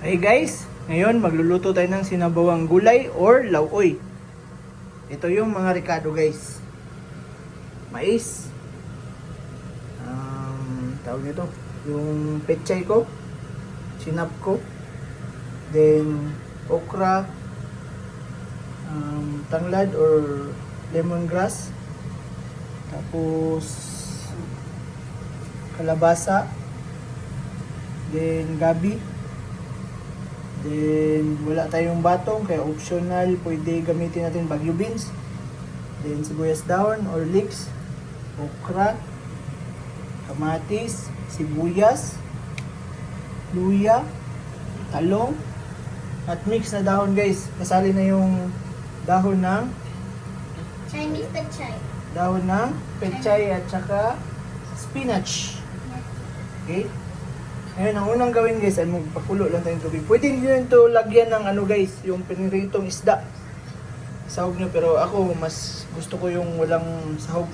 Hey guys, ngayon magluluto tayo ng sinabawang gulay or lauoy. Ito yung mga ricado guys. Mais. Tawag nito, yung pechay ko, sinap ko. Then okra, tanglad or lemongrass. Tapos kalabasa. Then gabi. Then wala tayong batong kaya optional, pwede gamitin natin bagyo beans. Then sibuyas down or leeks, okra, kamatis, sibuyas, luya, talong, at mix na dahon guys. Kasali na yung dahon ng Chinese pechay. dahon ng pechay at saka spinach. Okay? Ngayon, ang unang gawin guys ay magpakulo lang tayong tubig. Pwede nyo ito lagyan ng ano guys, yung piniritong isda. Sahog nyo, pero ako mas gusto ko yung walang sahog.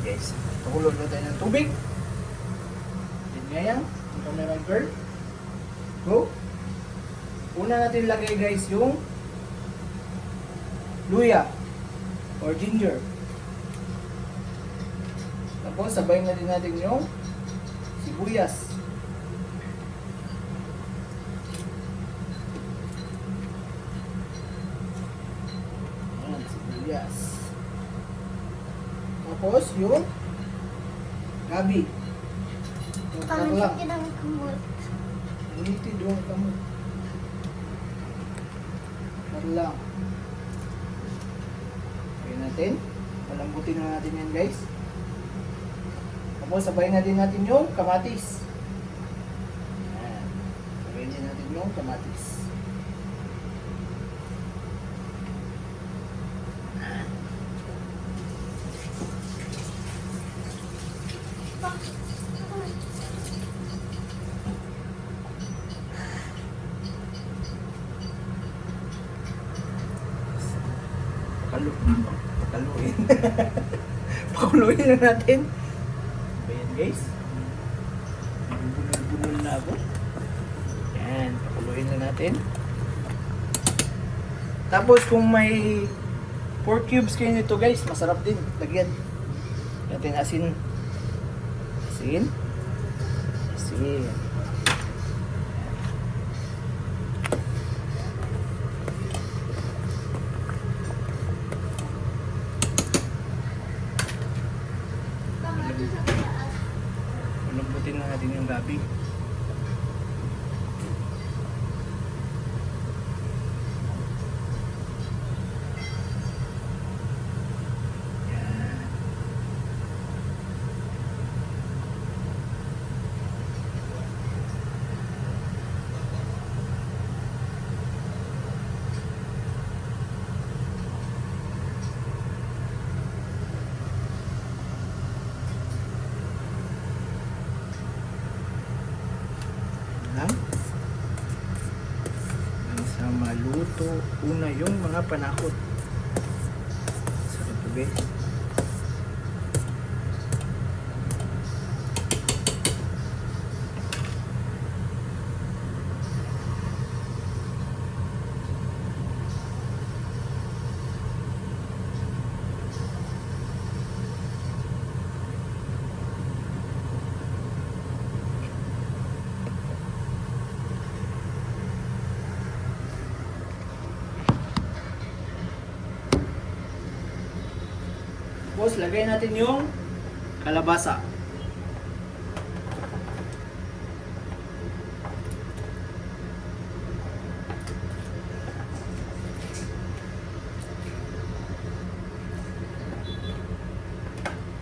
Guys, pakulo lang tayo ng tubig. Then ngayon, yung camera girl. Go. Una natin lagay guys yung luya or ginger. Tapos sabay na din natin yung sibuyas. Yes. Tapos yung gabi. Yung Kami lang. siya ng kumot. Uniti doon kamo. Lang. Kaya natin. Palambutin na natin yan guys. Tapos sabayin na din natin yung kamatis. Ayan. Sabayin din natin yung kamatis. Pakaluin. Pakuluin na natin. Ayan guys. Bunol na ako. Yan. Pakuluin na natin. Tapos kung may 4 cubes kayo nito guys, masarap din. Lagyan. Natin asin. Asin. Asin. Lambutin na natin yung gabi. Lang. Sa maluto una yung mga panakot. Sarap ito guys. Tapos lagay natin yung kalabasa.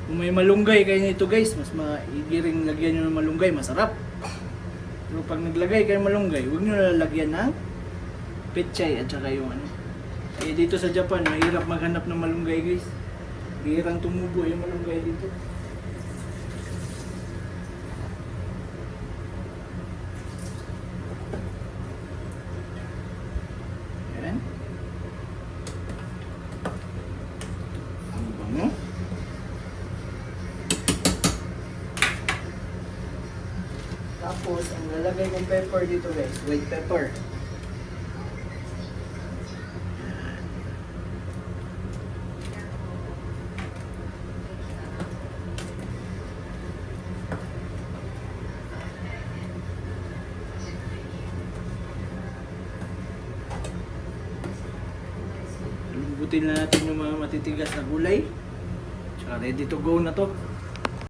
Kung may malunggay kayo nito guys, mas maigiring lagyan nyo ng malunggay, masarap. Pero pag naglagay kayo ng malunggay, huwag nyo lalagyan ng pechay at saka yung ano. Eh dito sa Japan, mahirap maghanap ng malunggay guys. Hirang tumubo yung malunggay dito. Ayan. Ang bango. Tapos, ang lalagay kong pepper dito guys. White pepper. Lubutin na natin yung mga matitigas na gulay. Tsaka ready to go na to.